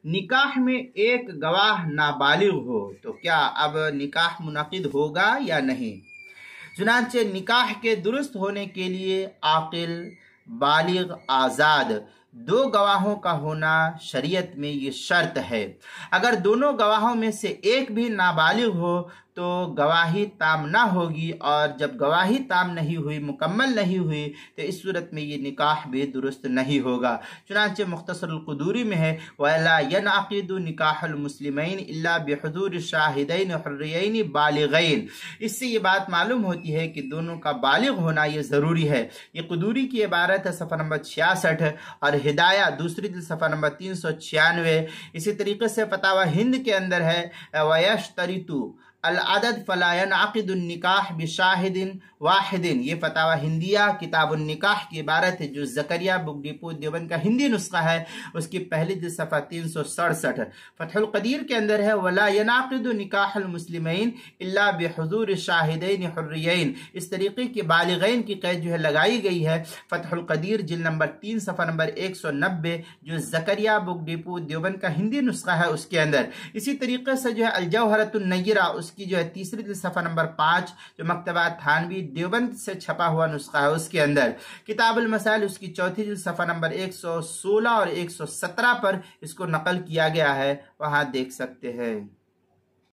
نکاح میں ایک گواہ نابالغ ہو تو کیا اب نکاح منعقد ہوگا یا نہیں؟ چنانچہ نکاح کے درست ہونے کے لیے عاقل، بالغ، آزاد دو گواہوں کا ہونا شریعت میں یہ شرط ہے۔ اگر دونوں گواہوں میں سے ایک بھی نابالغ ہو تو گواہی تام نہ ہوگی، اور جب گواہی تام نہیں ہوئی، مکمل نہیں ہوئی، تو اس صورت میں یہ نکاح بھی درست نہیں ہوگا۔ چنانچہ مختصر القدوری میں ہے وَلَا يَنْعَقِدُ نِكَاحُ الْمُسْلِمَيْنِ إِلَّا بِحُضُورِ شَاهِدَيْنِ حُرِّيَّيْنِ بَالِغَيْنِ۔ اس سے یہ بات معلوم ہوتی ہے کہ دونوں کا بالغ ہونا یہ ضروری ہے۔ یہ قدوری کی عبارت ہے صفحہ نمبر 66، اور ہدایہ دوسری جلد صفحہ نمبر 396۔ اسی طریقے سے فتاوی ہند کے اندر ہے وَيَشْتَرِطُ العدد فلا ينعقد النکاح بشاہد واحد۔ یہ فتاوی ہندیہ کتاب النکاح کی عبارت ہے جو زکریا بک ڈپو دیوبند کا ہندی نسخہ ہے، اس کی پہلی جلد صفحہ 367۔ فتح القدیر کے اندر ہے ولا ينعقد نکاح المسلمین الا بحضور شاہدین حریین۔ اس طریقے کی بالغین کی قید جو ہے لگائی گئی ہے فتح القدیر جلد نمبر 3 صفحہ نمبر 190 جو زکریا بک ڈپو دیوبند کا ہندی نسخہ ہے اس کے اندر۔ اسی طریقے سے جو ہے الجوہرۃ النیرہ اس کی جو ہے تیسری جلد صفحہ نمبر 5 جو مکتبہ تھانوی دیوبند سے چھپا ہوا نسخہ ہے اس کے اندر۔ کتاب المسائل اس کی چوتھی جلد صفحہ نمبر 116 اور 117 پر اس کو نقل کیا گیا ہے، وہاں دیکھ سکتے ہیں۔